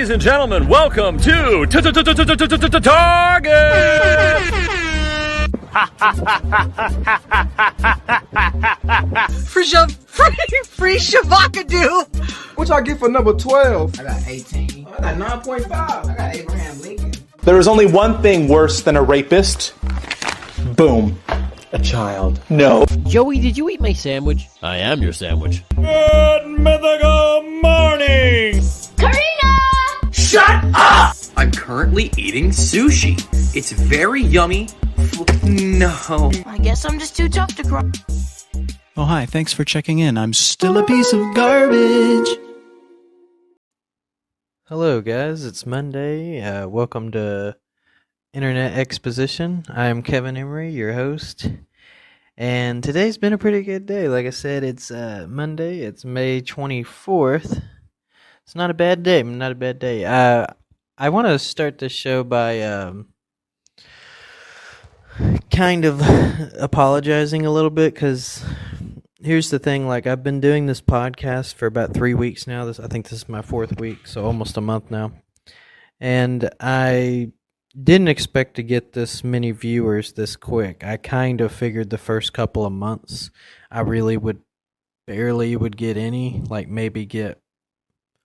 Ladies and gentlemen, welcome to Target! Free Shavakadu! What y'all get for number 12? I got 18. I got 9.5. I got Abraham Lincoln. There is only one thing worse than a rapist. Boom. A child. No. Joey, did you eat my sandwich? I am your sandwich. Good mythical morning! Karina! Shut up! I'm currently eating sushi. It's very yummy. No. I guess I'm just too tough to cry. Oh, hi. Thanks for checking in. I'm still a piece of garbage. Hello, guys. It's Monday. Welcome to Internet Exposition. I'm Kevin Emery, your host. And today's been a pretty good day. Like I said, it's Monday. It's May 24th. It's not a bad day. Not a bad day. I want to start the show by kind of apologizing a little bit, because here's the thing. Like, I've been doing this podcast for about 3 weeks now. I think this is my 4th week, so almost a month now. And I didn't expect to get this many viewers this quick. I kind of figured the first couple of months I really barely would get any, like maybe get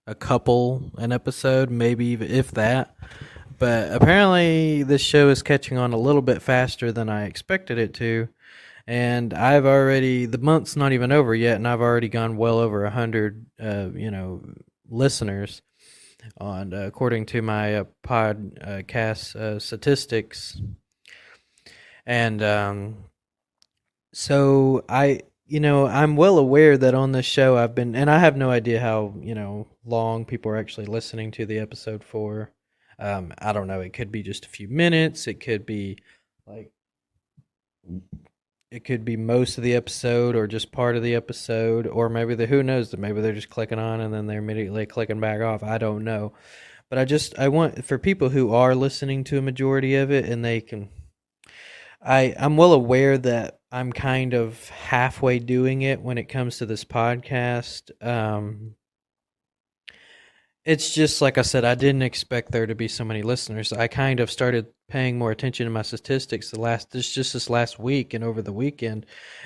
a couple an episode, maybe even if that. But apparently this show is catching on a little bit faster than I expected it to. And the month's not even over yet, and I've already gone well over 100, listeners on according to my podcast statistics. And so I'm well aware that on this show and I have no idea how long people are actually listening to the episode for. I don't know. It could be just a few minutes. It could be most of the episode, or just part of the episode, or maybe who knows, that maybe they're just clicking on and then they're immediately clicking back off. I don't know. But I want, for people who are listening to a majority of it, and I'm well aware that I'm kind of halfway doing it when it comes to this podcast. It's just, like I said, I didn't expect there to be so many listeners. I kind of started paying more attention to my statistics this last week and over the weekend,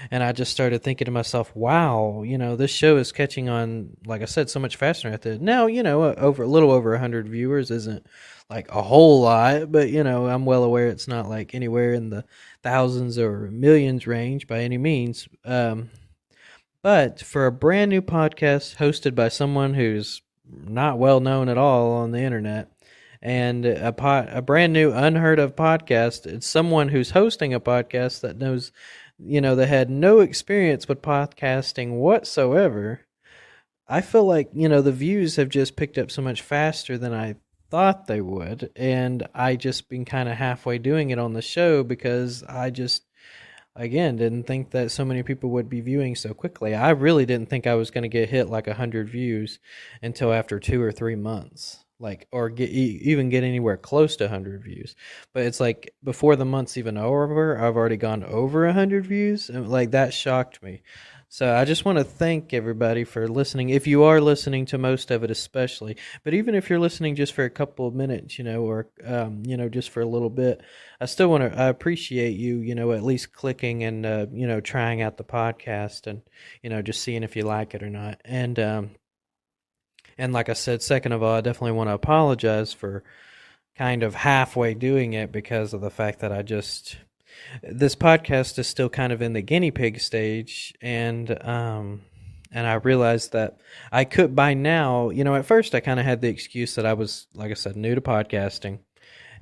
and I just started thinking to myself, wow, this show is catching on, like I said, so much faster than I did. Now, over a little over 100 viewers isn't like a whole lot, but I'm well aware it's not like anywhere in the thousands or millions range by any means. But for a brand new podcast hosted by someone who's not well known at all on the internet, and a brand new unheard of podcast, it's someone who's hosting a podcast that knows, that had no experience with podcasting whatsoever. I feel like, the views have just picked up so much faster than I thought they would, and I just been kind of halfway doing it on the show because I just, again, didn't think that so many people would be viewing so quickly. I really didn't think I was going to get hit like 100 views until after 2 or 3 months, or even get anywhere close to 100 views. But it's like before the month's even over, I've already gone over 100 views, and that shocked me. So I just want to thank everybody for listening. If you are listening to most of it, especially, but even if you're listening just for a couple of minutes, or just for a little bit, I appreciate you, at least clicking and trying out the podcast and just seeing if you like it or not. And like I said, second of all, I definitely want to apologize for kind of halfway doing it because of the fact that this podcast is still kind of in the guinea pig stage, and I realized that I could by now, at first I kind of had the excuse that I was, like I said, new to podcasting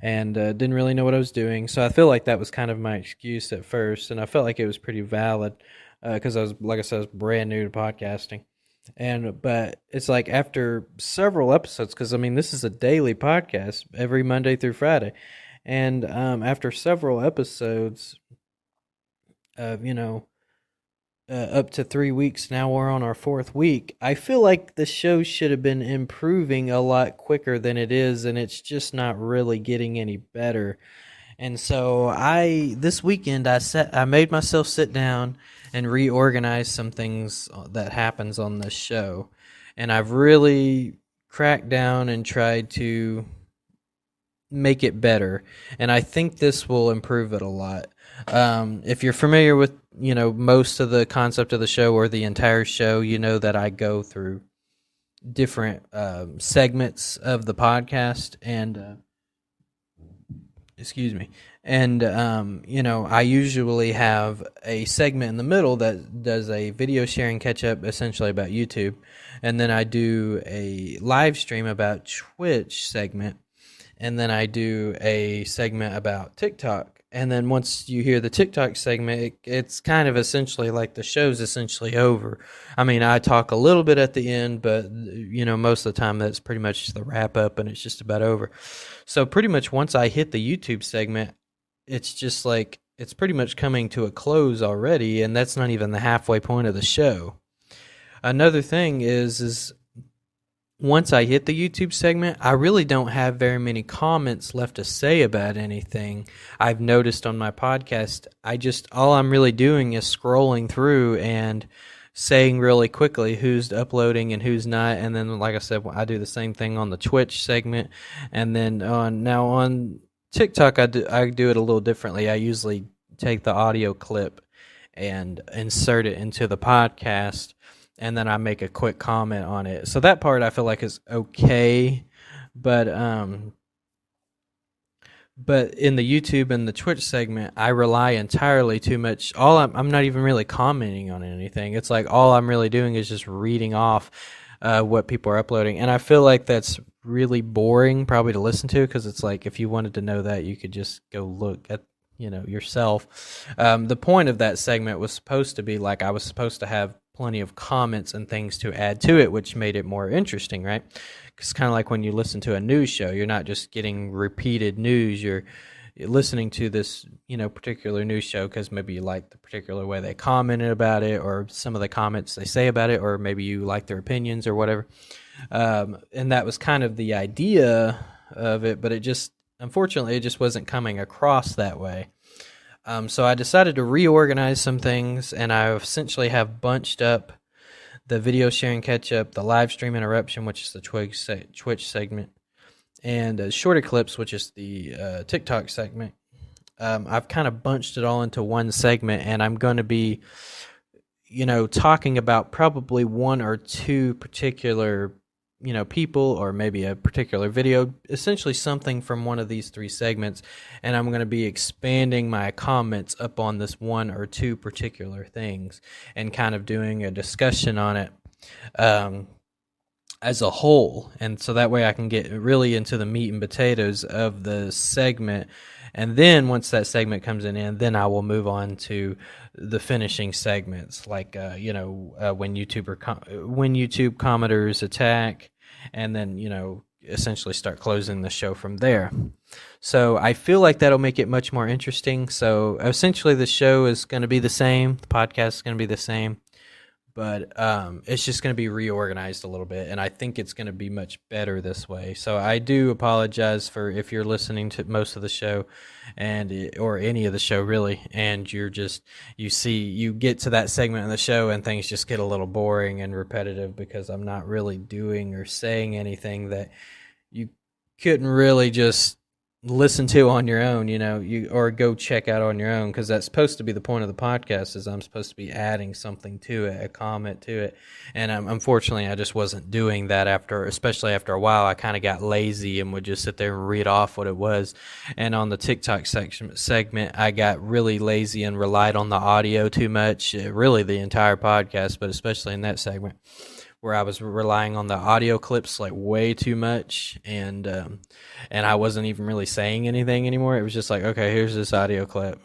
and didn't really know what I was doing. So I feel like that was kind of my excuse at first, and I felt like it was pretty valid because I was, like I said, I was brand new to podcasting. But it's like after several episodes, because this is a daily podcast every Monday through Friday. And after several episodes of, up to 3 weeks, now we're on our 4th week, I feel like the show should have been improving a lot quicker than it is, and it's just not really getting any better. And so this weekend, I made myself sit down and reorganize some things that happens on this show. And I've really cracked down and tried to make it better, and I think this will improve it a lot. If you're familiar with, most of the concept of the show or the entire show, you know that I go through different segments of the podcast, and excuse me, and I usually have a segment in the middle that does a video sharing catch up, essentially about YouTube, and then I do a live stream about Twitch segment, and then I do a segment about TikTok. And then once you hear the TikTok segment, it's kind of essentially like the show's essentially over. I mean, I talk a little bit at the end, but, most of the time that's pretty much the wrap up and it's just about over. So pretty much once I hit the YouTube segment, it's just like it's pretty much coming to a close already, and that's not even the halfway point of the show. Another thing is once I hit the YouTube segment, I really don't have very many comments left to say about anything. I've noticed on my podcast, all I'm really doing is scrolling through and saying really quickly who's uploading and who's not. And then, like I said, I do the same thing on the Twitch segment. And then on TikTok, I do it a little differently. I usually take the audio clip and insert it into the podcast, and then I make a quick comment on it. So that part I feel like is okay, but in the YouTube and the Twitch segment, I rely entirely too much. I'm not even really commenting on anything. It's like all I'm really doing is just reading off what people are uploading, and I feel like that's really boring probably to listen to, because it's like if you wanted to know that, you could just go look at yourself. The point of that segment was supposed to be like I was supposed to have plenty of comments and things to add to it, which made it more interesting, right? It's kind of like when you listen to a news show, you're not just getting repeated news, you're listening to this particular news show because maybe you like the particular way they commented about it, or some of the comments they say about it, or maybe you like their opinions or whatever. And that was kind of the idea of it, but unfortunately it just wasn't coming across that way. So I decided to reorganize some things, and I essentially have bunched up the video sharing catch-up, the live stream interruption, which is the Twitch segment, and shorter clips, which is the TikTok segment. I've kind of bunched it all into one segment, and I'm going to be, talking about probably one or two particular people, or maybe a particular video, essentially something from one of these three segments, and I'm going to be expanding my comments up on this one or two particular things and kind of doing a discussion on it as a whole, and so that way I can get really into the meat and potatoes of the segment. And then once that segment comes in, then I will move on to the finishing segments, like when YouTube commenters attack, and then essentially start closing the show from there. So I feel like that'll make it much more interesting. So essentially, the show is going to be the same, the podcast is going to be the same, but it's just going to be reorganized a little bit, and I think it's going to be much better this way. So I do apologize for if you're listening to most of the show or any of the show really, and you get to that segment of the show and things just get a little boring and repetitive because I'm not really doing or saying anything that you couldn't really just listen to on your own, or go check out on your own, because that's supposed to be the point of the podcast, is I'm supposed to be adding something to it, a comment to it, and unfortunately I just wasn't doing that especially after a while. I kind of got lazy and would just sit there and read off what it was, and on the TikTok segment I got really lazy and relied on the audio too much, really the entire podcast, but especially in that segment, where I was relying on the audio clips like way too much, and I wasn't even really saying anything anymore. It was just like, okay, here's this audio clip.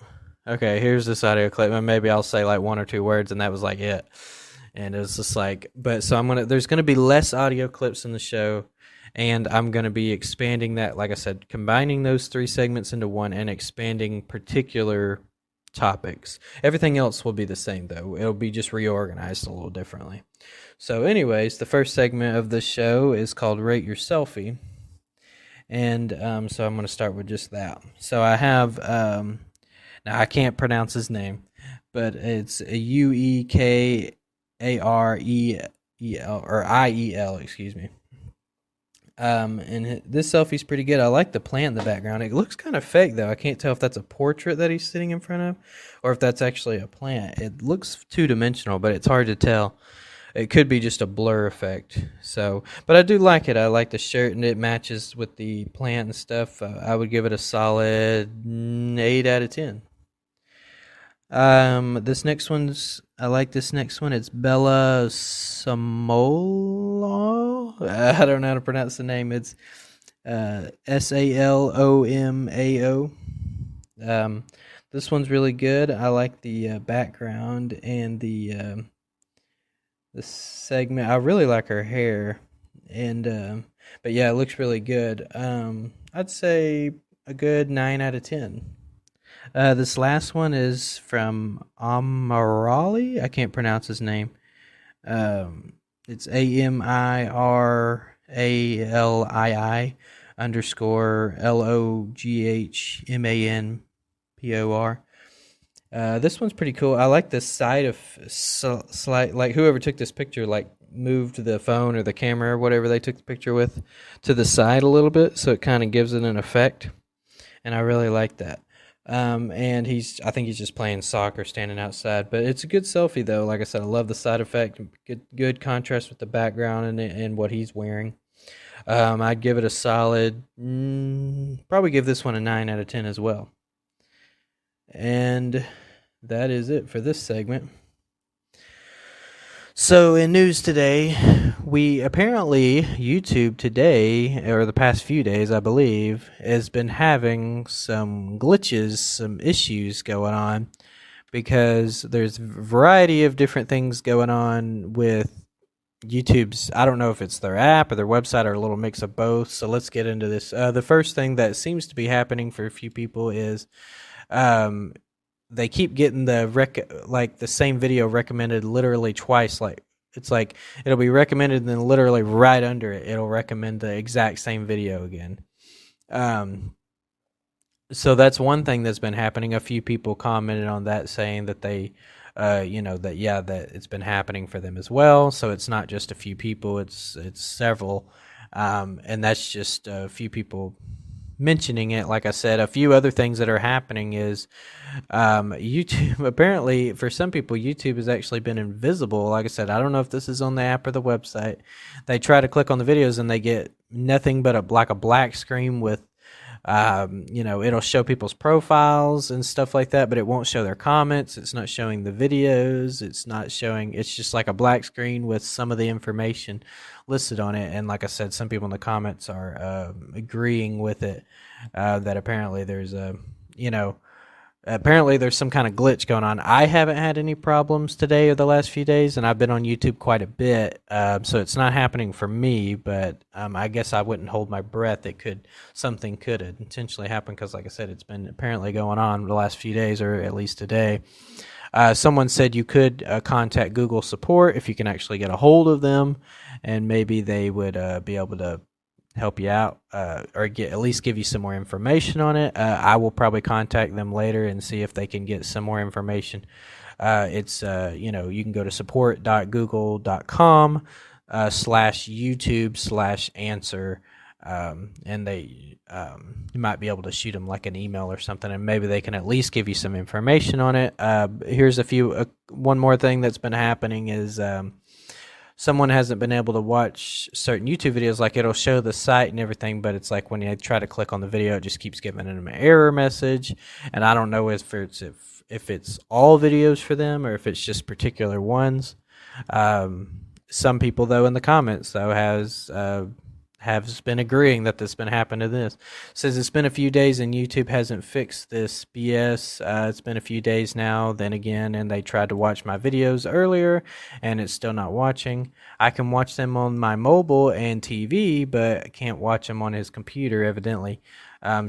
Okay, here's this audio clip, and maybe I'll say like one or two words, and that was like it. And it was just like, there's gonna be less audio clips in the show, and I'm gonna be expanding that, like I said, combining those three segments into one and expanding particular topics. Everything else will be the same though. It'll be just reorganized a little differently. So anyways, the first segment of the show is called Rate Yourselfy. And so I'm going to start with just that. So I have, now I can't pronounce his name, but it's Uekareel, or Iel, excuse me. And this selfie's pretty good. I like the plant in the background. It looks kind of fake though. I can't tell if that's a portrait that he's sitting in front of or if that's actually a plant. It looks two-dimensional, but it's hard to tell. It could be just a blur effect. So, but I do like it. I like the shirt and it matches with the plant and stuff. I would give it a solid 8 out of 10. This next one's, I like this next one. It's Bella Samolo. I don't know how to pronounce the name. It's Salomao. This one's really good. I like the background and the segment. I really like her hair, and but yeah, it looks really good. I'd say a good 9 out of 10. This last one is from Amirali. I can't pronounce his name. It's AMIRALI_LOGHMANPOR. This one's pretty cool. I like the side of slight, like whoever took this picture, like moved the phone or the camera or whatever they took the picture with to the side a little bit, so it kind of gives it an effect, and I really like that. And I think he's just playing soccer, standing outside, but it's a good selfie though. Like I said, I love the side effect, good contrast with the background and what he's wearing. I'd give it a solid, probably give this one a 9 out of 10 as well. And that is it for this segment. So in news today, YouTube today, or the past few days, I believe, has been having some glitches, some issues going on, because there's a variety of different things going on with YouTube's, I don't know if it's their app or their website or a little mix of both, so let's get into this. The first thing that seems to be happening for a few people is they keep getting the same video recommended literally twice. Like it's like it'll be recommended and then literally right under it it'll recommend the exact same video again. So that's one thing that's been happening. A few people commented on that, saying that they that it's been happening for them as well. So it's not just a few people, it's several, and that's just a few people mentioning it. Like I said, a few other things that are happening is YouTube, apparently for some people, YouTube has actually been invisible. Like I said, I don't know if this is on the app or the website. They try to click on the videos and they get nothing but a black screen with it'll show people's profiles and stuff like that, but it won't show their comments. It's not showing the videos. It's just like a black screen with some of the information listed on it. And like I said, some people in the comments are agreeing with it, that apparently there's some kind of glitch going on. I haven't had any problems today or the last few days, and I've been on YouTube quite a bit, so it's not happening for me, but I guess I wouldn't hold my breath. Something could intentionally happen, because like I said, it's been apparently going on the last few days, or at least today. Someone said you could contact Google support if you can actually get a hold of them, and maybe they would be able to help you out, or at least give you some more information on it. I will probably contact them later and see if they can get some more information. It's you can go to support.google.com /YouTube/answer, and they you might be able to shoot them like an email or something, and maybe they can at least give you some information on it. Here's one more thing that's been happening is someone hasn't been able to watch certain YouTube videos. Like it'll show the site and everything, but it's like when you try to click on the video, it just keeps giving them an error message. And I don't know if it's all videos for them or if it's just particular ones. Some people though in the comments though has been agreeing that this been happening to this. Says it's been a few days and YouTube hasn't fixed this BS. It's been a few days now, then again, and they tried to watch my videos earlier and it's still not watching. I can watch them on my mobile and TV, but I can't watch them on his computer evidently.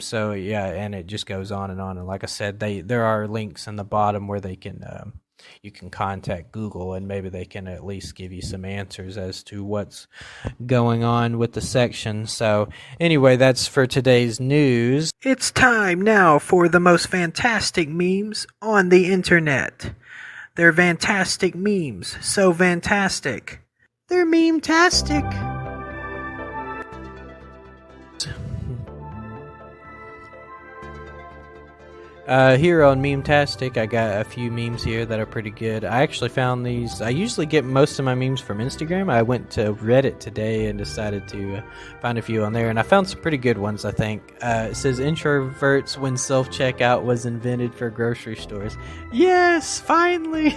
So yeah, and it just goes on. And like I said, there are links in the bottom where they can you can contact Google, and maybe they can at least give you some answers as to what's going on with the section. So anyway, that's for today's news. It's time now for the most fantastic memes on the internet. They're fantastic memes, so fantastic. They're meme-tastic. Here on Memetastic, I got a few memes here that are pretty good. I actually found these. I usually get most of my memes from Instagram. I went to Reddit today and decided to find a few on there, and I found some pretty good ones, I think. It says, introverts when self-checkout was invented for grocery stores. Yes, finally!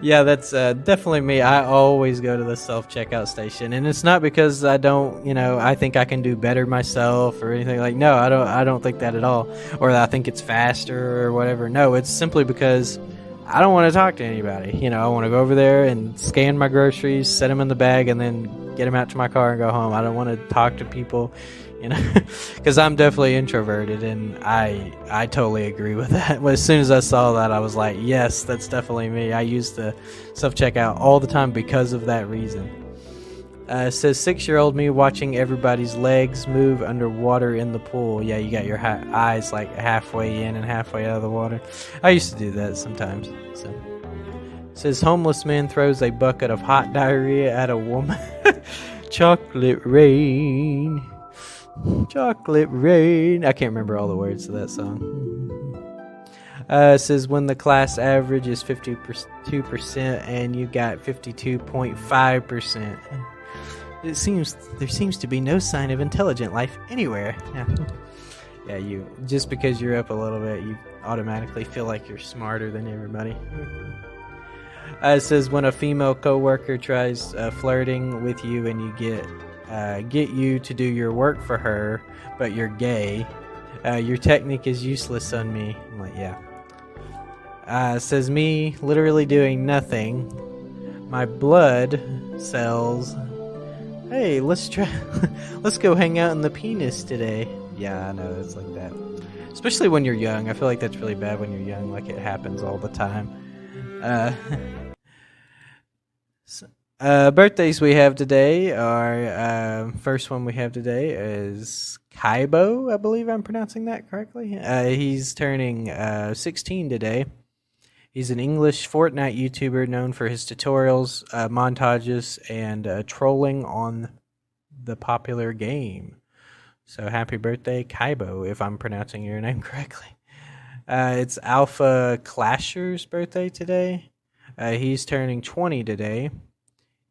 Yeah, that's definitely me. I always go to the self-checkout station, and it's not because I don't, I think I can do better myself or anything like. No, I don't think that at all, or that I think it's faster or whatever. No, it's simply because I don't want to talk to anybody. I want to go over there and scan my groceries, set them in the bag, and then get them out to my car and go home. I don't want to talk to people, because I'm definitely introverted, and I totally agree with that. As soon as I saw that, I was like, yes, that's definitely me. I use the self-checkout all the time because of that reason. It says 6-year-old me watching everybody's legs move underwater in the pool. Yeah, you got your eyes like halfway in and halfway out of the water. I used to do that sometimes. So. It says homeless man throws a bucket of hot diarrhea at a woman. Chocolate rain. Chocolate rain. I can't remember all the words to that song. It says when the class average is 52% and you got 52.5%. There seems to be no sign of intelligent life anywhere. Yeah, you just because you're up a little bit, you automatically feel like you're smarter than everybody. It says when a female coworker tries flirting with you and you get you to do your work for her, but you're gay, your technique is useless on me. I'm like, yeah. It says me literally doing nothing. My blood cells. Hey, let's go hang out in the penis today. Yeah, I know, it's like that. Especially when you're young. I feel like that's really bad when you're young, like it happens all the time. Birthdays we have today are, first one we have today is Kaibo, I believe I'm pronouncing that correctly. He's turning 16 today. He's an English Fortnite YouTuber known for his tutorials, montages, and trolling on the popular game. So happy birthday, Kaibo, if I'm pronouncing your name correctly. It's Alpha Clasher's birthday today. He's turning 20 today.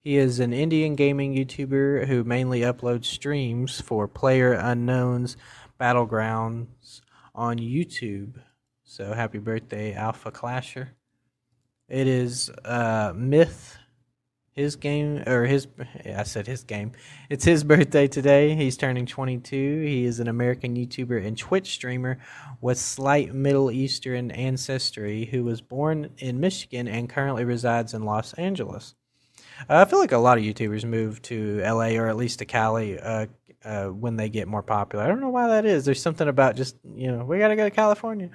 He is an Indian gaming YouTuber who mainly uploads streams for PlayerUnknown's Battlegrounds on YouTube. So happy birthday, Alpha Clasher. It is Myth, his game, I said his game. It's his birthday today. He's turning 22. He is an American YouTuber and Twitch streamer with slight Middle Eastern ancestry who was born in Michigan and currently resides in Los Angeles. I feel like a lot of YouTubers move to LA or at least to Cali when they get more popular. I don't know why that is. There's something about just, we got to go to California.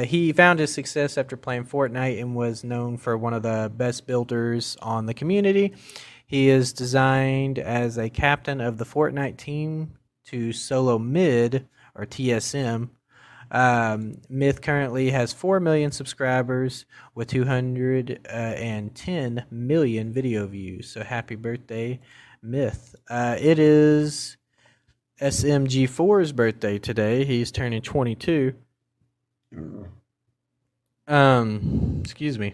He found his success after playing Fortnite and was known for one of the best builders on the community. He is designed as a captain of the Fortnite team to Solo Mid, or TSM. Myth currently has 4 million subscribers with 210 million video views. So happy birthday, Myth. It is SMG4's birthday today. He's turning 22. Excuse me.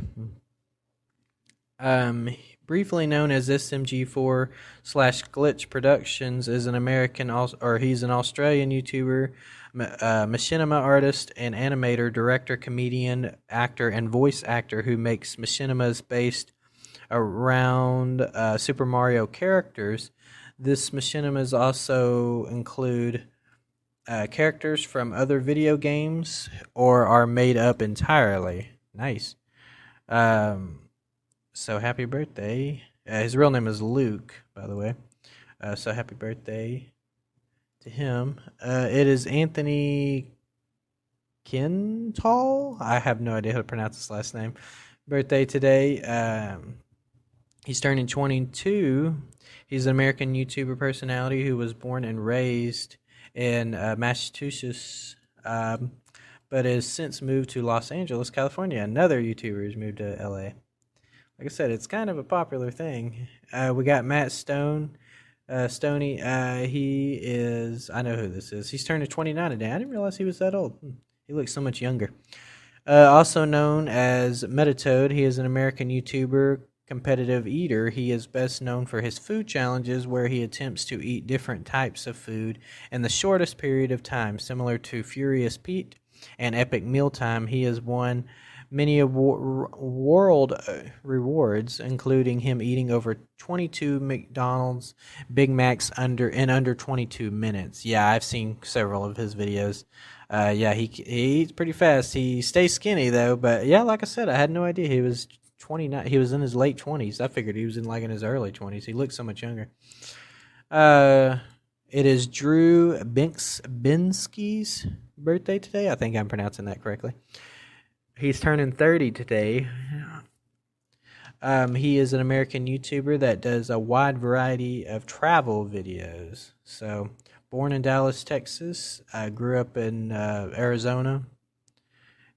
Briefly known as SMG4 /Glitch Productions, is an American, he's an Australian YouTuber, machinima artist and animator, director, comedian, actor, and voice actor who makes machinimas based around Super Mario characters. This machinimas also include characters from other video games or are made up entirely. Nice. So happy birthday. His real name is Luke, by the way. So happy birthday to him. It is Anthony Kintal. I have no idea how to pronounce his last name. Birthday today. He's turning 22. He's an American YouTuber personality who was born and raised in Massachusetts, but has since moved to Los Angeles, California. Another YouTuber has moved to LA. Like I said, it's kind of a popular thing. We got Matt Stone. Stony, he is. I know who this is. He's turning 29 today. I didn't realize he was that old. He looks so much younger. Also known as Metatoad, he is an American YouTuber, competitive eater. He is best known for his food challenges where he attempts to eat different types of food in the shortest period of time. Similar to Furious Pete and Epic Mealtime, he has won many world rewards, including him eating over 22 McDonald's Big Macs in under 22 minutes. Yeah, I've seen several of his videos. Yeah, he eats pretty fast. He stays skinny though, but yeah, like I said, I had no idea he was 29. He was in his late 20s. I figured he was in his early 20s. He looks so much younger. It is Drew Binsky's birthday today. I think I'm pronouncing that correctly. He's turning 30 today. He is an American YouTuber that does a wide variety of travel videos. So, born in Dallas, Texas, grew up in Arizona,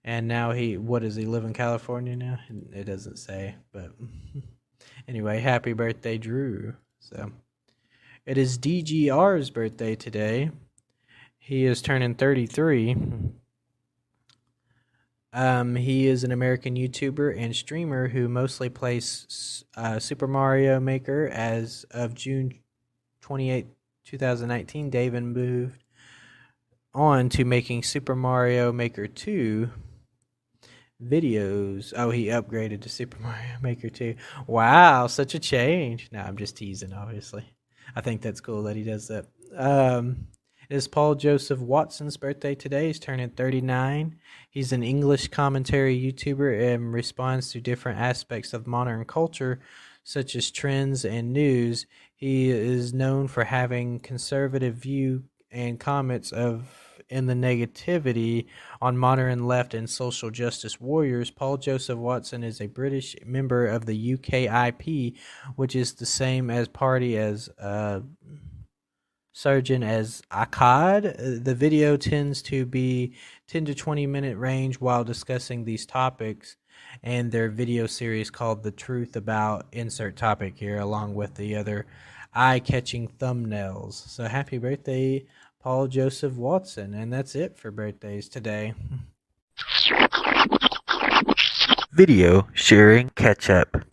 and now he live in California now? It doesn't say, but anyway, happy birthday, Drew. So, it is DGR's birthday today. He is turning 33. He is an American YouTuber and streamer who mostly plays Super Mario Maker. As of June 28, 2019, David moved on to making Super Mario Maker 2 videos. Oh, he upgraded to Super Mario Maker 2. Wow, such a change. No, I'm just teasing, obviously. I think that's cool that he does that. It is Paul Joseph Watson's birthday today. He's turning 39. He's an English commentary YouTuber and responds to different aspects of modern culture, such as trends and news. He is known for having conservative view and comments in the negativity on modern left and social justice warriors. Paul Joseph Watson is a British member of the UKIP, which is the same as party as Surgeon as Akkad. The video tends to be 10 to 20 minute range while discussing these topics, and their video series called The Truth About Insert Topic here, along with the other eye-catching thumbnails. So happy birthday, Paul Joseph Watson, and that's it for birthdays today. Video sharing catch-up.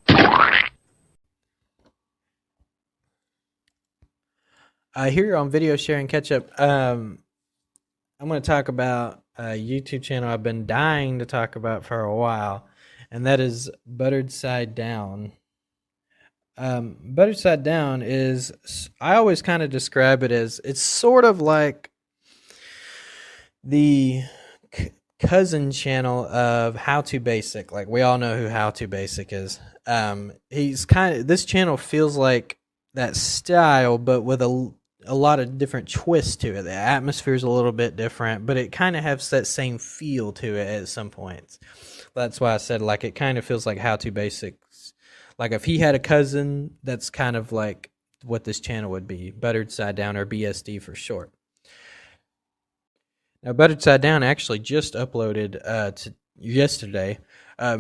Here on Video Sharing Catch-Up, I'm going to talk about a YouTube channel I've been dying to talk about for a while, and that is Buttered Side Down. Buttered Side Down is, I always kind of describe it as, it's sort of like the cousin channel of How to Basic. Like, we all know who How to Basic is. This channel feels like that style, but with a lot of different twists to it. The atmosphere is a little bit different, but it kind of has that same feel to it at some points. That's why I said, like, it kind of feels like How to Basics. Like, if he had a cousin, that's kind of like what this channel would be. Buttered Side Down, or BSD for short. Now, Buttered Side Down actually just uploaded yesterday.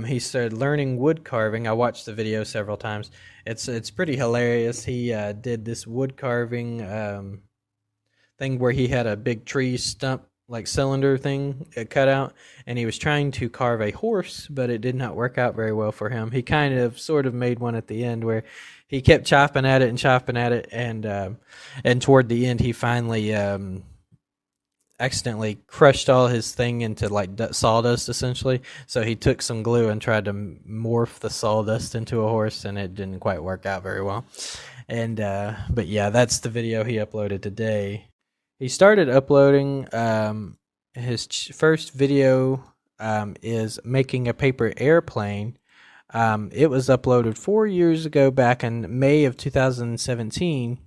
He started learning wood carving. I watched the video several times. It's pretty hilarious. He did this wood carving thing where he had a big tree stump, like cylinder thing cut out, and he was trying to carve a horse, but it did not work out very well for him. He kind of sort of made one at the end where he kept chopping at it, and toward the end he finally accidentally crushed all his thing into like sawdust, essentially. So he took some glue and tried to morph the sawdust into a horse, and it didn't quite work out very well. And but yeah, that's the video he uploaded today. He started uploading his first video is making a paper airplane. It was uploaded 4 years ago, back in May of 2017.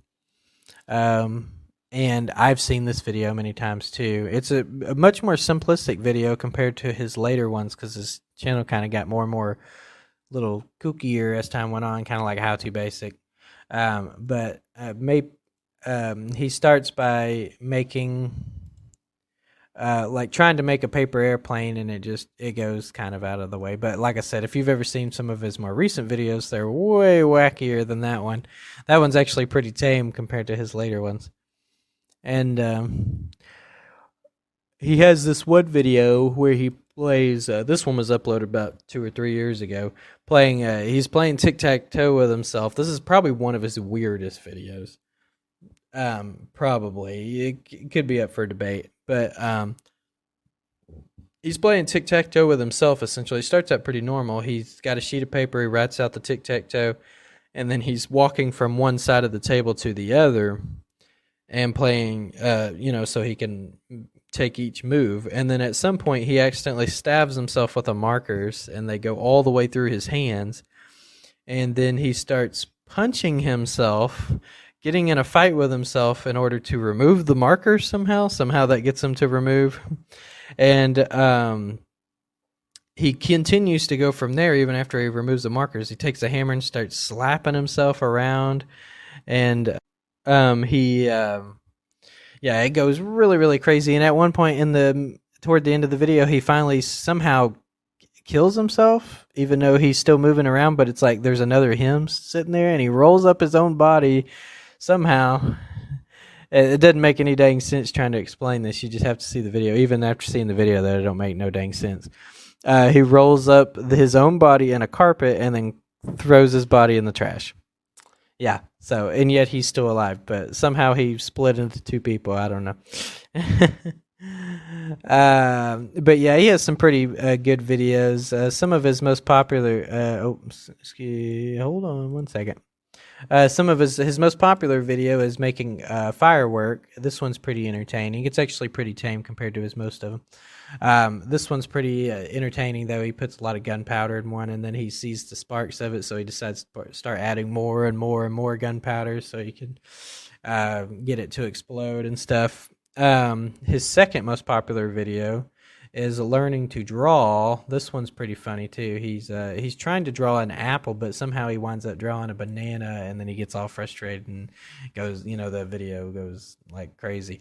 And I've seen this video many times too. It's a much more simplistic video compared to his later ones, because his channel kind of got more and more little kookier as time went on, kind of like How to Basic. He starts by making like trying to make a paper airplane, and it goes kind of out of the way. But like I said, if you've ever seen some of his more recent videos, they're way wackier than that one. That one's actually pretty tame compared to his later ones. And he has this one video where he plays. This one was uploaded about 2 or 3 years ago. He's playing tic-tac-toe with himself. This is probably one of his weirdest videos. Probably it could be up for debate, but he's playing tic-tac-toe with himself. Essentially, starts out pretty normal. He's got a sheet of paper. He writes out the tic-tac-toe, and then he's walking from one side of the table to the other, and playing. So he can take each move. And then at some point, he accidentally stabs himself with the markers, and they go all the way through his hands. And then he starts punching himself, getting in a fight with himself in order to remove the markers somehow. Somehow that gets him to remove. And he continues to go from there even after he removes the markers. He takes a hammer and starts slapping himself around. And it goes really, really crazy. And at one point toward the end of the video, he finally somehow kills himself, even though he's still moving around, but it's like there's another him sitting there, and he rolls up his own body somehow. It doesn't make any dang sense trying to explain this. You just have to see the video. Even after seeing the video, that it don't make no dang sense. He rolls up his own body in a carpet and then throws his body in the trash. Yeah, so, and yet he's still alive, but somehow he split into two people. I don't know. But yeah, he has some pretty good videos. Some of his most popular, hold on one second. Some of his most popular video is making firework. This one's pretty entertaining. It's actually pretty tame compared to his most of them. This one's pretty entertaining, though. He puts a lot of gunpowder in one, and then he sees the sparks of it, so he decides to start adding more and more and more gunpowder so he can get it to explode and stuff. His second most popular video is learning to draw. This one's pretty funny too. He's trying to draw an apple, but somehow he winds up drawing a banana, and then he gets all frustrated and goes, the video goes like crazy.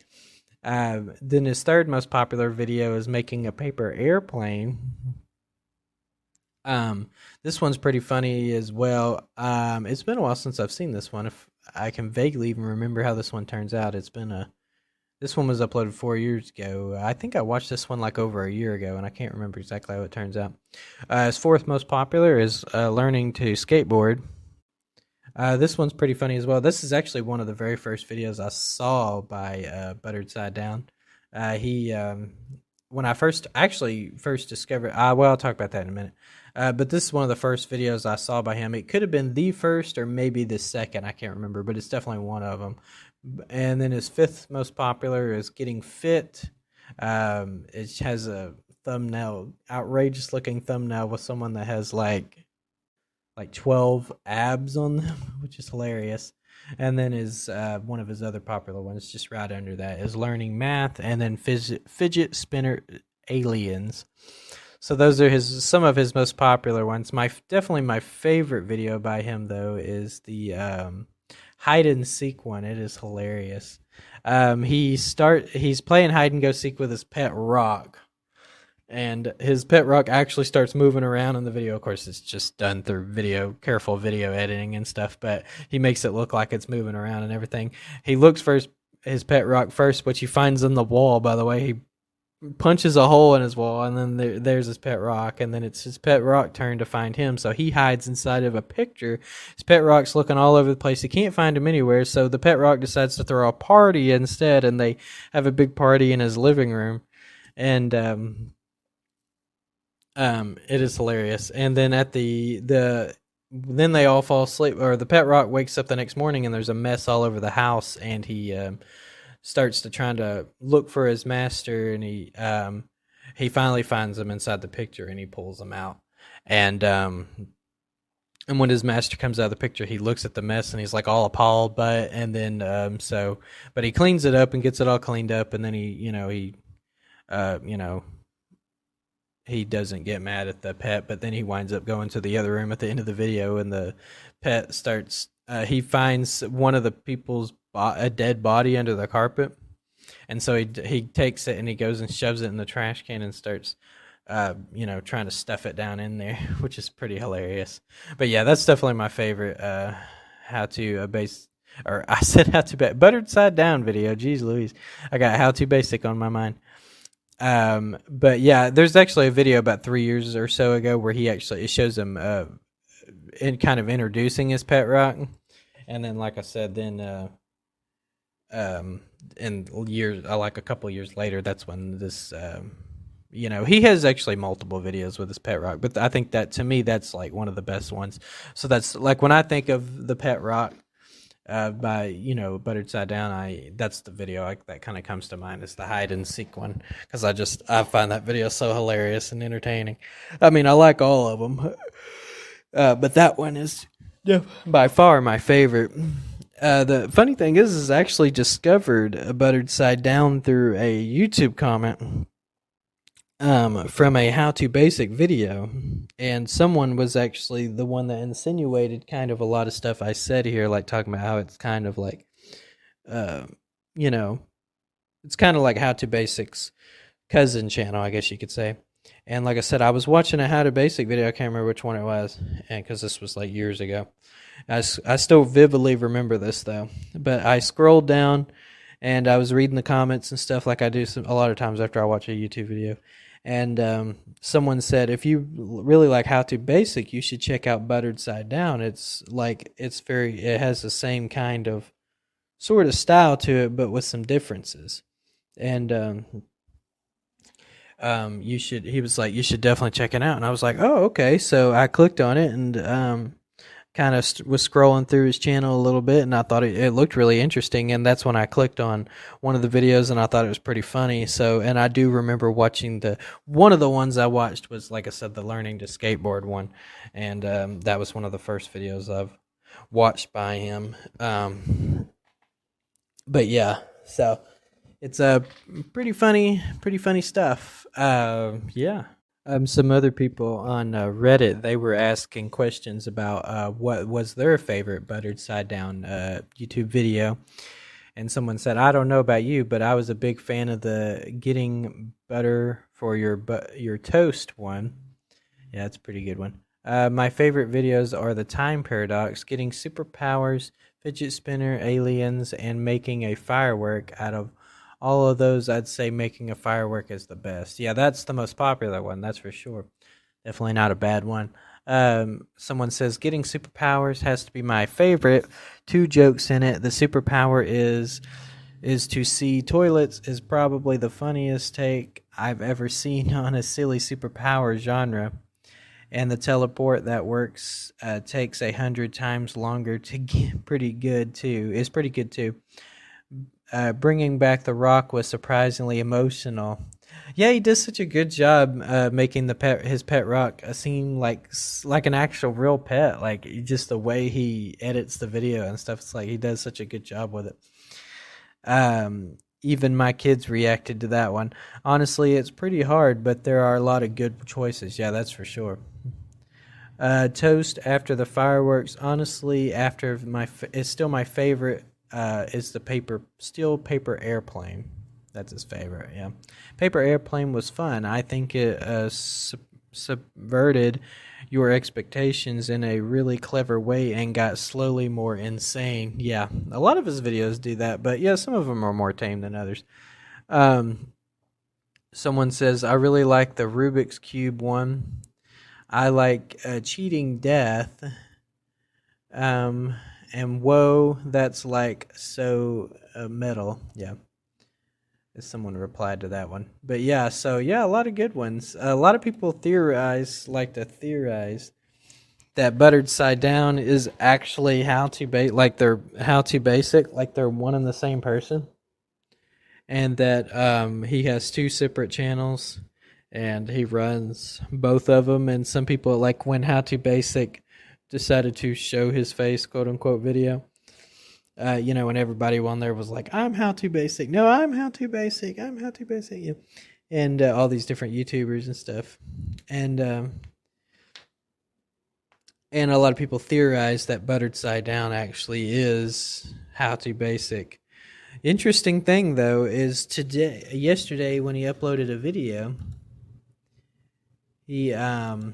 Then his third most popular video is making a paper airplane. This one's pretty funny as well. It's been a while since I've seen this one. If I can vaguely even remember how this one turns out. This one was uploaded 4 years ago. I think I watched this one like over a year ago, and I can't remember exactly how it turns out. His fourth most popular is learning to skateboard. This one's pretty funny as well. This is actually one of the very first videos I saw by Buttered Side Down. When I first discovered, I'll talk about that in a minute. But this is one of the first videos I saw by him. It could have been the first or maybe the second. I can't remember, but it's definitely one of them. And then his fifth most popular is Getting Fit. It has a thumbnail, outrageous looking thumbnail with someone that has like 12 abs on them, which is hilarious. And then one of his other popular ones, just right under that, is Learning Math, and then Fidget Spinner Aliens. So those are some of his most popular ones. Definitely my favorite video by him, though, is the hide and seek one. It is hilarious. He's playing hide and go seek with his pet rock, and his pet rock actually starts moving around in the video. Of course, it's just done through careful video editing and stuff, but he makes it look like it's moving around and everything. He looks for his pet rock first, which he finds in the wall, by the way. He punches a hole in his wall, and then there's his pet rock, and then it's his pet rock turn to find him, so he hides inside of a picture. His pet rock's looking all over the place. He can't find him anywhere, so the pet rock decides to throw a party instead, and they have a big party in his living room, and it is hilarious. And then then they all fall asleep, or the pet rock wakes up the next morning, and there's a mess all over the house, and he starts to trying to look for his master, and he finally finds him inside the picture, and he pulls him out. And when his master comes out of the picture, he looks at the mess, and he's like all appalled by it. And then but he cleans it up and gets it all cleaned up, and then he doesn't get mad at the pet, but then he winds up going to the other room at the end of the video, and the pet starts. He finds one of the people's a dead body under the carpet, And so he takes it and he goes and shoves it in the trash can and starts, trying to stuff it down in there, which is pretty hilarious. But yeah, that's definitely my favorite how to base, or I said how to buttered side down video. Jeez Louise, I got how to basic on my mind. But yeah, there's actually a video about 3 years or so ago where it shows him in kind of introducing his pet rock, and then like I said, then in years, like a couple years later, that's when this he has actually multiple videos with his pet rock, but I think that to me that's like one of the best ones. So that's like when I think of the pet rock by buttered side down, that's the video that kind of comes to mind, is the hide and seek one, because I find that video so hilarious and entertaining. I mean, I like all of them, but that one is by far my favorite. The funny thing is I actually discovered a buttered side down through a YouTube comment from a how to basic video, and someone was actually the one that insinuated kind of a lot of stuff I said here, like talking about how it's kind of like it's kind of like how to basics cousin channel, I guess you could say. And like I said, I was watching a how to basic video, I can't remember which one it was, and because this was like years ago. I still vividly remember this though, but I scrolled down and I was reading the comments and stuff like I do a lot of times after I watch a YouTube video. And someone said, if you really like how to basic, you should check out buttered side down. It has the same kind of sort of style to it, but with some differences. And he was like, you should definitely check it out. And I was like, oh, okay. So I clicked on it and kind of was scrolling through his channel a little bit, and I thought it looked really interesting, and that's when I clicked on one of the videos, and I thought it was pretty funny. So, and I do remember watching one of the ones I watched was, like I said, the learning to skateboard one, and that was one of the first videos I've watched by him. But yeah, so it's pretty funny stuff. Yeah. Some other people on Reddit, they were asking questions about what was their favorite buttered side down YouTube video. And someone said, I don't know about you, but I was a big fan of the getting butter for your toast one. Yeah, that's a pretty good one. My favorite videos are the time paradox, getting superpowers, fidget spinner, aliens, and making a firework. Out of all of those, I'd say making a firework is the best. Yeah, that's the most popular one, that's for sure. Definitely not a bad one. Someone says, getting superpowers has to be my favorite. 2 jokes in it. The superpower is to see toilets is probably the funniest take I've ever seen on a silly superpower genre. And the teleport that works takes 100 times longer to get pretty good too. Bringing back the Rock was surprisingly emotional. Yeah, he does such a good job making his pet Rock seem like an actual real pet. Like just the way he edits the video and stuff. It's like he does such a good job with it. Even my kids reacted to that one. Honestly, it's pretty hard, but there are a lot of good choices. Yeah, that's for sure. Toast after the fireworks. Honestly, it's still my favorite. Is the paper airplane. That's his favorite. Yeah, paper airplane was fun. I think it subverted your expectations in a really clever way and got slowly more insane. Yeah, a lot of his videos do that, but yeah, some of them are more tame than others. Someone says, I really like the Rubik's Cube one. I like cheating death. And whoa, that's like so metal. Yeah. Someone replied to that one. But yeah, so yeah, a lot of good ones. A lot of people like to theorize that buttered side down is actually they're how to basic, like they're one and the same person. And that he has 2 separate channels and he runs both of them. And some people, like when how to basic decided to show his face, quote unquote, video. When everybody on there was like, I'm how to basic. No, I'm how to basic. I'm how to basic. Yeah. And all these different YouTubers and stuff. And a lot of people theorize that buttered side down actually is how to basic. Interesting thing though is yesterday when he uploaded a video, he the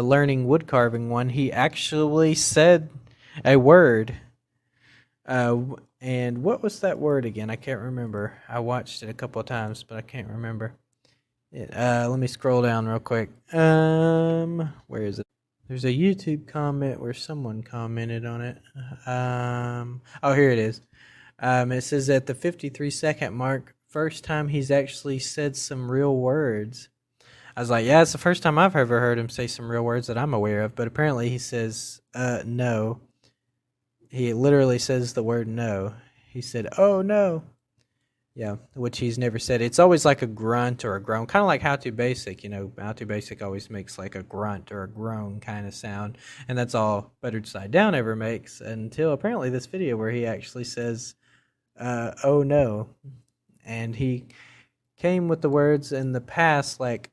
learning wood carving one, he actually said a word. And what was that word again? I can't remember. I watched it a couple of times, but I can't remember. Let me scroll down real quick. Where is it? There's a YouTube comment where someone commented on it. Oh, here it is. It says at the 53-second mark, first time he's actually said some real words. I was like, yeah, it's the first time I've ever heard him say some real words that I'm aware of. But apparently he says, no. He literally says the word no. He said, oh, no. Yeah, which he's never said. It's always like a grunt or a groan, kind of like How to Basic. You know, How to Basic always makes like a grunt or a groan kind of sound. And that's all Buttered Side Down ever makes until apparently this video where he actually says, oh, no. And he came with the words in the past like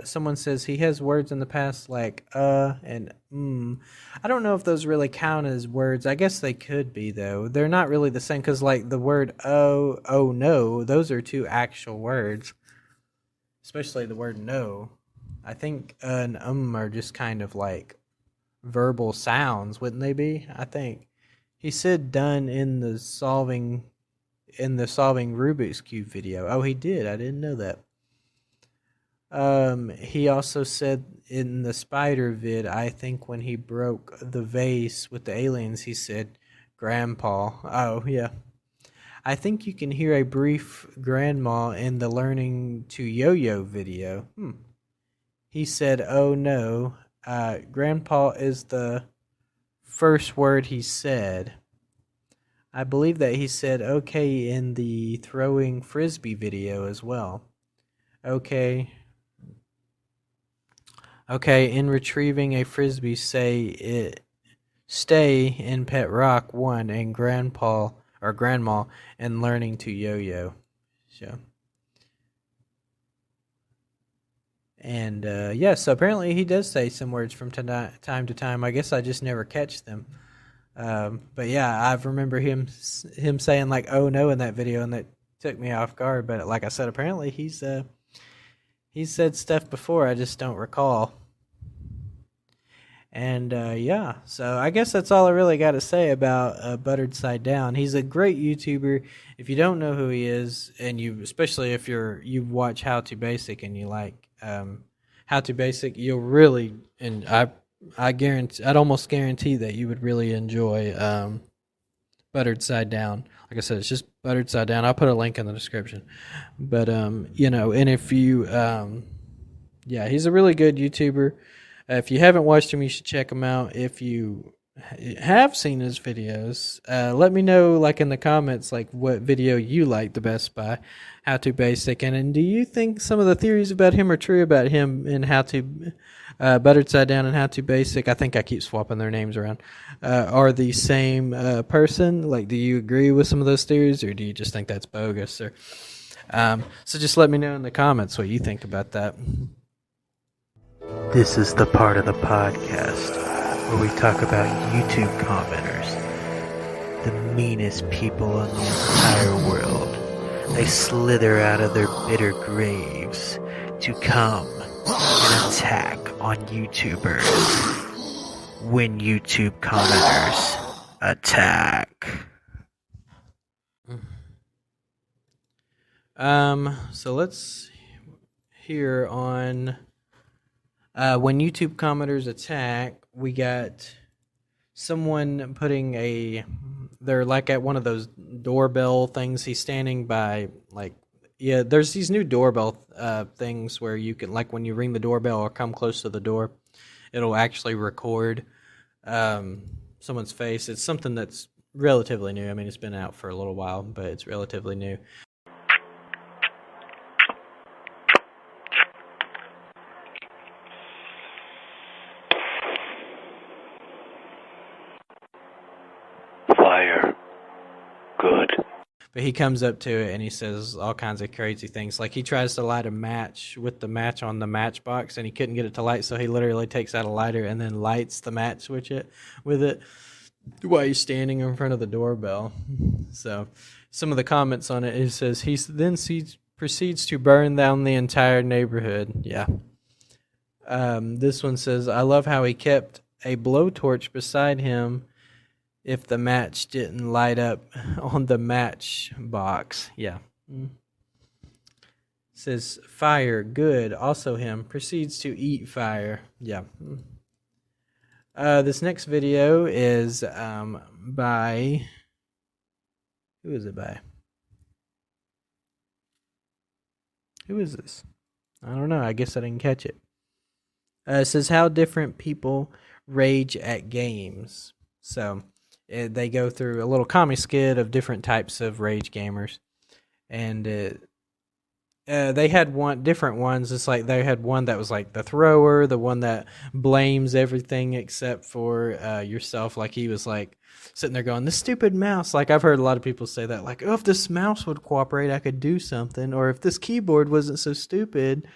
someone says he has words in the past like and I don't know if those really count as words. I guess they could be though. They're not really the same because like the word oh no, those are two actual words, especially the word no. I think and are just kind of like verbal sounds, wouldn't they be? I think he said done in the solving Rubik's Cube video. Oh, he did. I didn't know that. He also said in the spider vid, I think when he broke the vase with the aliens, he said, Grandpa. Oh, yeah. I think you can hear a brief grandma in the learning to yo-yo video. He said, oh no. Grandpa is the first word he said. I believe that he said okay in the throwing frisbee video as well. Okay, in retrieving a frisbee, stay in Pet Rock 1 and Grandpa or Grandma and learning to yo-yo. So, and so apparently he does say some words from time to time. I guess I just never catch them. But yeah, I remember him saying like oh no in that video, and that took me off guard. But like I said, apparently he's said stuff before, I just don't recall. And yeah, so I guess that's all I really got to say about Buttered Side Down. He's a great YouTuber. If you don't know who he is, and especially if you watch How to Basic and you like How to Basic, you'll really, and I'd almost guarantee that you would really enjoy Buttered Side Down. Like I said, it's just Buttered Side Down. I'll put a link in the description. But and if you he's a really good YouTuber. If you haven't watched him, you should check him out. If you have seen his videos, let me know like in the comments like what video you like the best by How to Basic, and do you think some of the theories about him are true about him and How to Buttered Side Down and How to Basic? I think I keep swapping their names around. Are the same person? Like, do you agree with some of those theories, or do you just think that's bogus? Or so just let me know in the comments what you think about that. This is the part of the podcast where we talk about YouTube commenters, the meanest people in the entire world. They slither out of their bitter graves to come and attack on YouTubers when YouTube commenters attack. So let's hear on when YouTube commenters attack. We got someone putting they're like at one of those doorbell things. He's standing by there's these new doorbell things where you can, like when you ring the doorbell or come close to the door, it'll actually record someone's face. It's something that's relatively new. I mean, it's been out for a little while, but it's relatively new. Fire. Good. But he comes up to it and he says all kinds of crazy things. Like he tries to light a match with the match on the matchbox and he couldn't get it to light, so he literally takes out a lighter and then lights the match with it. while he's standing in front of the doorbell. So some of the comments on it, it says proceeds to burn down the entire neighborhood. Yeah. This one says, I love how he kept a blowtorch beside him if the match didn't light up on the match box. Yeah. Says fire, good. Also him proceeds to eat fire. Yeah. This next video is by, who is it by? Who is this? I don't know. I guess I didn't catch it. It says how different people rage at games. So they go through a little comic skit of different types of rage gamers, and they had different ones. It's like they had one that was like the thrower, the one that blames everything except for yourself. Like he was like sitting there going, "This stupid mouse." Like I've heard a lot of people say that. Like, oh, if this mouse would cooperate, I could do something. Or if this keyboard wasn't so stupid.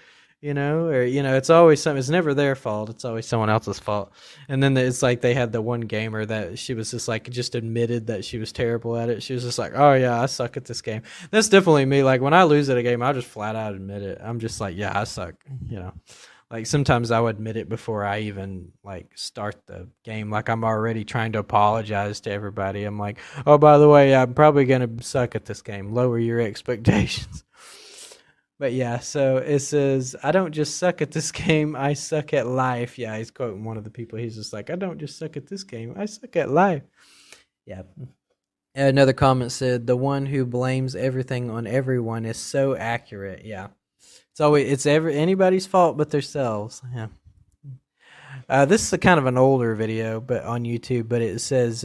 Or, it's always something. It's never their fault. It's always someone else's fault. And then it's like they had the one gamer that she was just like, just admitted that she was terrible at it. She was just like, oh yeah, I suck at this game. That's definitely me. Like when I lose at a game, I'll just flat out admit it. I'm just like, yeah, I suck. Like sometimes I'll admit it before I even like start the game. Like I'm already trying to apologize to everybody. I'm like, oh, by the way, I'm probably going to suck at this game. Lower your expectations. But yeah, so it says, I don't just suck at this game, I suck at life. Yeah, he's quoting one of the people. He's just like, I don't just suck at this game, I suck at life. Yeah. Another comment said, the one who blames everything on everyone is so accurate. Yeah. It's anybody's fault but themselves. Yeah. This is a kind of an older video, but on YouTube, but it says,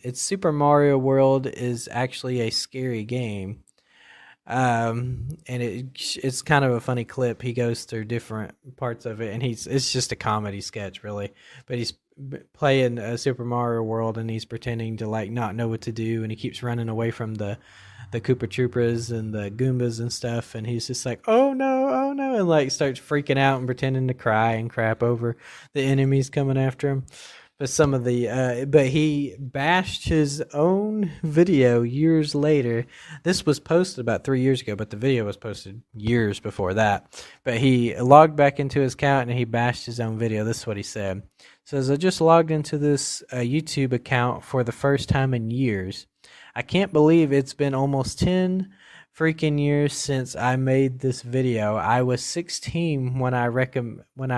it's Super Mario World is actually a scary game. And it's kind of a funny clip. He goes through different parts of it, and it's just a comedy sketch, really. But he's playing Super Mario World, and he's pretending to like not know what to do, and he keeps running away from the Koopa Troopas and the Goombas and stuff, and he's just like, oh no, and like starts freaking out and pretending to cry and crap over the enemies coming after him. But some of but he bashed his own video years later. This was posted about 3 years ago, but the video was posted years before that. But he logged back into his account and he bashed his own video. This is what he said. It says, I just logged into this YouTube account for the first time in years. I can't believe it's been almost 10 freaking years since I made this video. I was 16 when I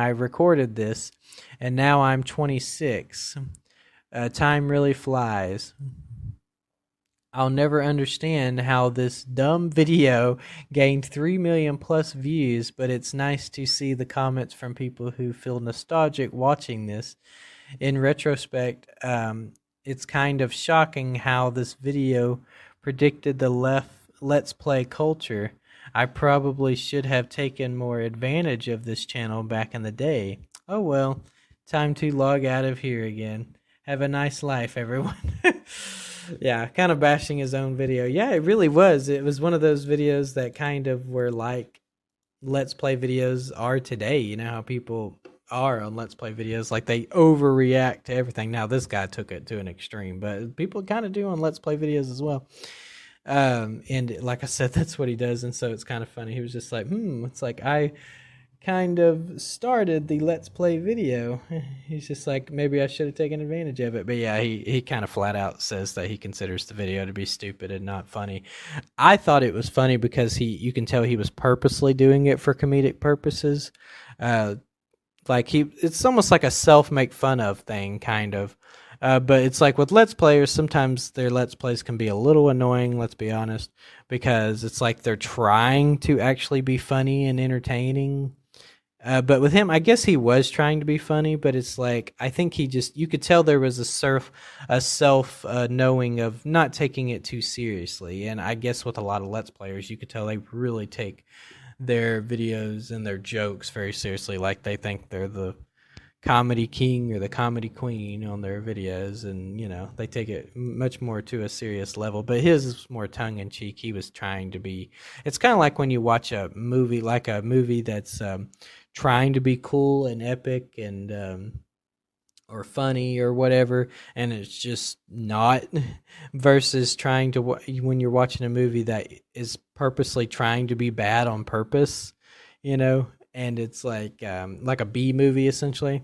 recorded this, and now I'm 26. Time really flies. I'll never understand how this dumb video gained 3 million plus views, but it's nice to see the comments from people who feel nostalgic watching this. In retrospect, it's kind of shocking how this video predicted the Let's Play culture. I probably should have taken more advantage of this channel back in the day. Oh well, time to log out of here again. Have a nice life, everyone. Yeah, kind of bashing his own video. Yeah, it really was. It was one of those videos that kind of were like Let's Play videos are today. You know how people are on Let's Play videos, like they overreact to everything. Now this guy took it to an extreme, but people kind of do on Let's Play videos as well. And like I said, that's what he does, and so it's kind of funny. He was just like, it's like I kind of started the Let's Play video. He's just like, maybe I should have taken advantage of it. But yeah, he kind of flat out says that he considers the video to be stupid and not funny. I thought it was funny because you can tell he was purposely doing it for comedic purposes. It's almost like a self-make fun of thing, kind of. But it's like with Let's Players, sometimes their Let's Plays can be a little annoying, let's be honest, because it's like they're trying to actually be funny and entertaining. But with him, I guess he was trying to be funny, but it's like, I think you could tell there was a self knowing of not taking it too seriously. And I guess with a lot of Let's Players, you could tell they really take their videos and their jokes very seriously, like they think they're the comedy king or the comedy queen on their videos, and they take it much more to a serious level. But his is more tongue-in-cheek. He was trying to be, it's kind of like when you watch a movie that's trying to be cool and epic and or funny or whatever, and it's just not, versus trying to when you're watching a movie that is purposely trying to be bad on purpose, and it's like a B movie essentially.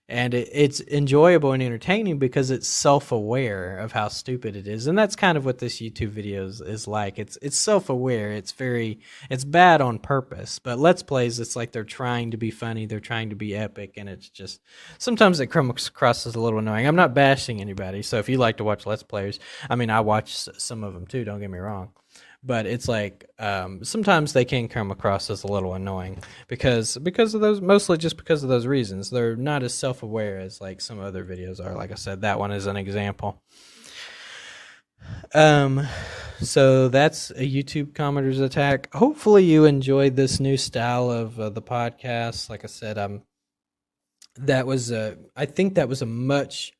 And it's enjoyable and entertaining because it's self-aware of how stupid it is. And that's kind of what this YouTube video is like. It's self-aware. It's bad on purpose. But Let's Plays, it's like they're trying to be funny. They're trying to be epic. And it's just, sometimes it comes across as a little annoying. I'm not bashing anybody. So if you like to watch Let's Players, I mean, I watch some of them too, don't get me wrong. But it's like sometimes they can come across as a little annoying because of those, mostly just because of those reasons. They're not as self-aware as like some other videos are. Like I said, that one is an example. So that's a YouTube commenter's attack. Hopefully you enjoyed this new style of the podcast. Like I said, I think that was a much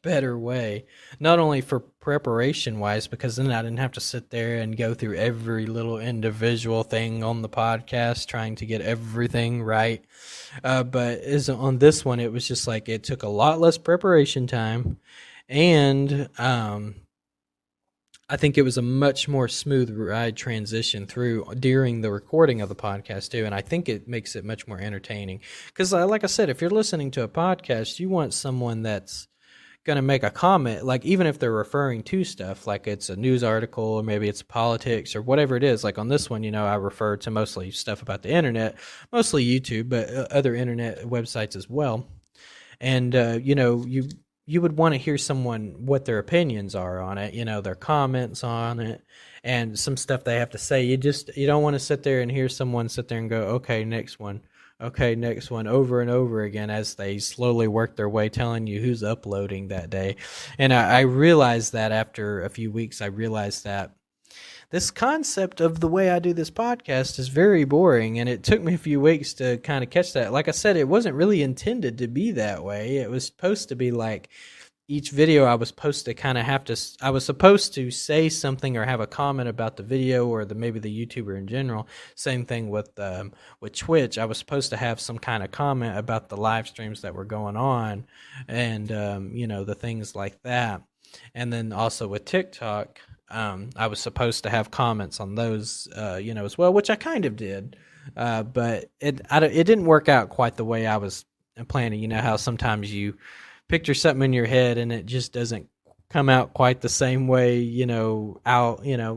better way, not only for preparation wise, because then I didn't have to sit there and go through every little individual thing on the podcast trying to get everything right, but on this one it was just like it took a lot less preparation time, and I think it was a much more smooth ride transition through during the recording of the podcast too, and I think it makes it much more entertaining. Because like I said, if you're listening to a podcast, you want someone that's going to make a comment, like even if they're referring to stuff, like it's a news article or maybe it's politics or whatever it is. Like on this one, I refer to mostly stuff about the internet, mostly YouTube, but other internet websites as well. And, you would want to hear someone what their opinions are on it, their comments on it, and some stuff they have to say. You don't want to sit there and hear someone sit there and go, okay, next one, over and over again as they slowly work their way telling you who's uploading that day. And I realized that after a few weeks, I realized that this concept of the way I do this podcast is very boring, and it took me a few weeks to kind of catch that. Like I said, it wasn't really intended to be that way. It was supposed to be like each video I was supposed to kind of I was supposed to say something or have a comment about the video or maybe the YouTuber in general. Same thing with Twitch. I was supposed to have some kind of comment about the live streams that were going on and, the things like that. And then also with TikTok, I was supposed to have comments on those, as well, which I kind of did, but it didn't work out quite the way I was planning. You know how sometimes you picture something in your head and it just doesn't come out quite the same way,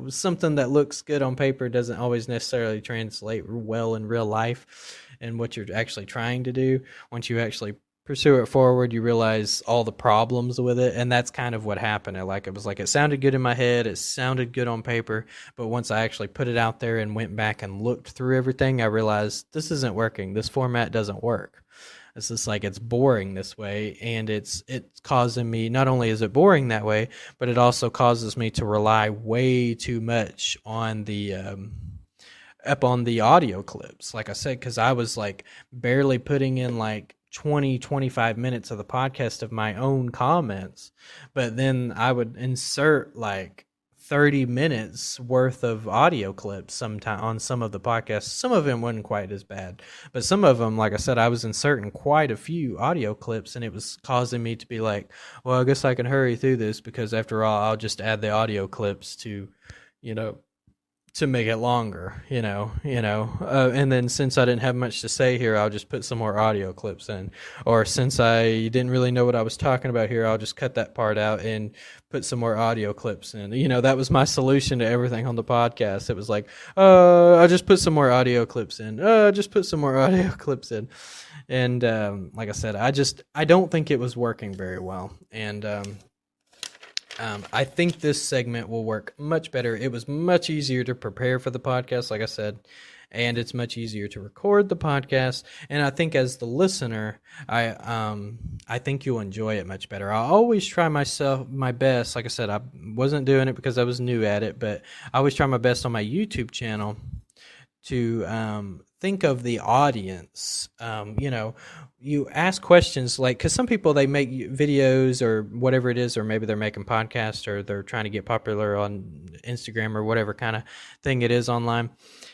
something that looks good on paper doesn't always necessarily translate well in real life and what you're actually trying to do. Once you actually pursue it forward, you realize all the problems with it, and that's kind of what happened. It sounded good in my head, it sounded good on paper, but once I actually put it out there and went back and looked through everything, I realized this isn't working. This format doesn't work. It's just like it's boring this way, and it's causing me, not only is it boring that way, but it also causes me to rely way too much on the on the audio clips, like I said, because I was like barely putting in like 20-25 minutes of the podcast of my own comments, but then I would insert like 30 minutes worth of audio clips sometime on some of the podcasts. Some of them wasn't quite as bad, but some of them, like I said, I was inserting quite a few audio clips, and it was causing me to be like, well, I guess I can hurry through this because after all, I'll just add the audio clips to make it longer, and then since I didn't have much to say here, I'll just put some more audio clips in. Or since I didn't really know what I was talking about here, I'll just cut that part out and put some more audio clips in. That was my solution to everything on the podcast. It was like, I'll just put some more audio clips in. Just put some more audio clips in. And like I said, I don't think it was working very well. And I think this segment will work much better. It was much easier to prepare for the podcast, like I said, and it's much easier to record the podcast. And I think as the listener, I think you'll enjoy it much better. I always try my best. Like I said, I wasn't doing it because I was new at it, but I always try my best on my YouTube channel to think of the audience. You ask questions like, because some people, they make videos or whatever it is, or maybe they're making podcasts, or they're trying to get popular on Instagram or whatever kind of thing it is online,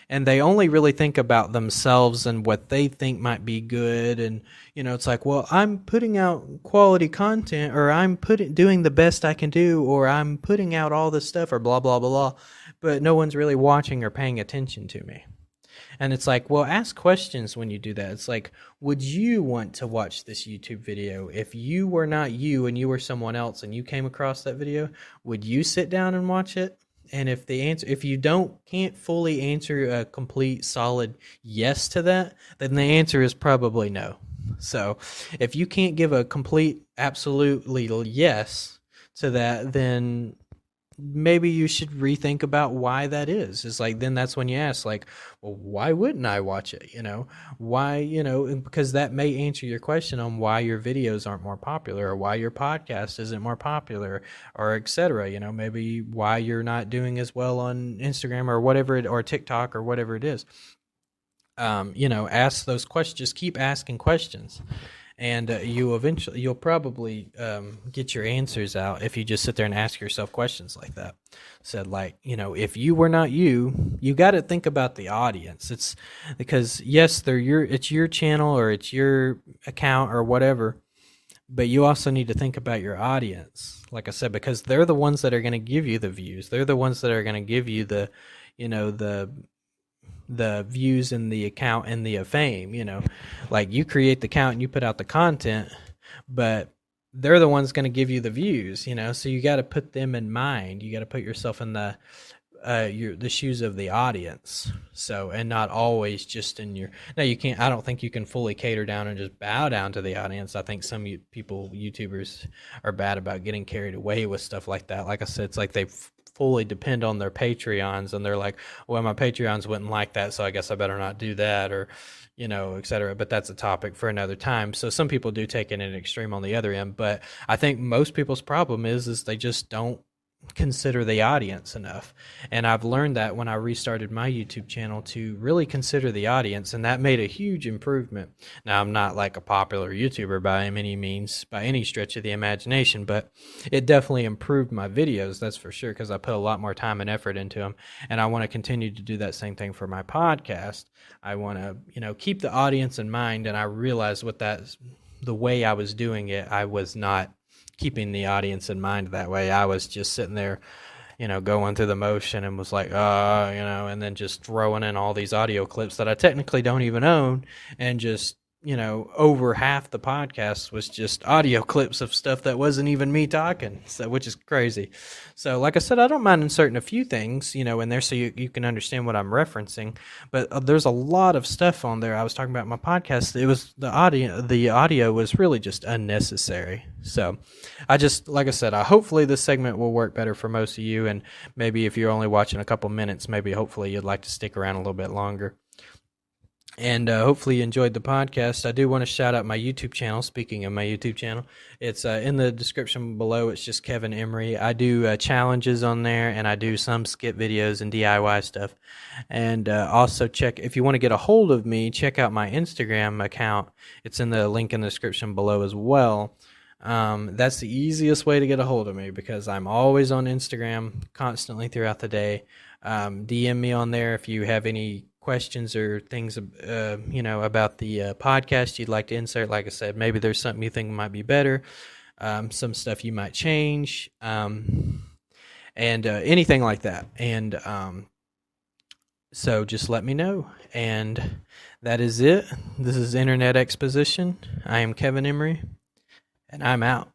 and they only really think about themselves and what they think might be good. And it's like, well, I'm putting out quality content, or I'm doing the best I can do, or I'm putting out all this stuff, or blah blah blah blah, but no one's really watching or paying attention to me. And it's like, well, ask questions when you do that. It's like, would you want to watch this YouTube video? If you were not you and you were someone else and you came across that video, would you sit down and watch it? And if you can't fully answer a complete solid yes to that, then the answer is probably no. So if you can't give a complete, absolutely yes to that, then maybe you should rethink about why that is. It's like, then that's when you ask, like, well, why wouldn't I watch it? Why, because that may answer your question on why your videos aren't more popular, or why your podcast isn't more popular, or etc. Maybe why you're not doing as well on Instagram or whatever or TikTok or whatever it is. Ask those questions. Just keep asking questions. And you'll probably get your answers out if you just sit there and ask yourself questions like that. Said, like, if you were not you got to think about the audience. It's because, yes, it's your channel or it's your account or whatever, but you also need to think about your audience. Like I said, because they're the ones that are going to give you the views. They're the ones that are going to give you the views and the account and the fame. Like, you create the account and you put out the content, but they're the ones going to give you the views, so you got to put them in mind. You got to put yourself in the shoes of the audience. So, and not always just in now you can't, I don't think you can fully cater down and just bow down to the audience. I think some YouTubers are bad about getting carried away with stuff like that. Like I said, it's like they fully depend on their Patreons, and they're like, well, my Patreons wouldn't like that, so I guess I better not do that, or etc. But that's a topic for another time. So some people do take it in an extreme on the other end, but I think most people's problem is they just don't consider the audience enough. And I've learned that when I restarted my YouTube channel, to really consider the audience, and that made a huge improvement. Now, I'm not like a popular YouTuber by any means, by any stretch of the imagination, but it definitely improved my videos, that's for sure, because I put a lot more time and effort into them, and I want to continue to do that same thing for my podcast. I want to keep the audience in mind, and I realized the way I was doing it, I was not keeping the audience in mind that way. I was just sitting there, going through the motion, and was like, and then just throwing in all these audio clips that I technically don't even own, and just, over half the podcast was just audio clips of stuff that wasn't even me talking, so, which is crazy. So, like I said, I don't mind inserting a few things, in there so you can understand what I'm referencing, but there's a lot of stuff on there. I was talking about my podcast. It was the audio was really just unnecessary. So, like I said, hopefully this segment will work better for most of you, and maybe if you're only watching a couple minutes, maybe hopefully you'd like to stick around a little bit longer. And hopefully you enjoyed the podcast. I do want to shout out my YouTube channel. Speaking of my YouTube channel, it's in the description below. It's just Kevin Emery. I do challenges on there, and I do some skit videos and DIY stuff. And also if you want to get a hold of me, check out my Instagram account. It's in the link in the description below as well. That's the easiest way to get a hold of me, because I'm always on Instagram constantly throughout the day. DM me on there if you have any questions or things, about the podcast you'd like to insert. Like I said, maybe there's something you think might be better, some stuff you might change, and anything like that. And so just let me know. And that is it. This is Internet Exposition. I am Kevin Emery, and I'm out.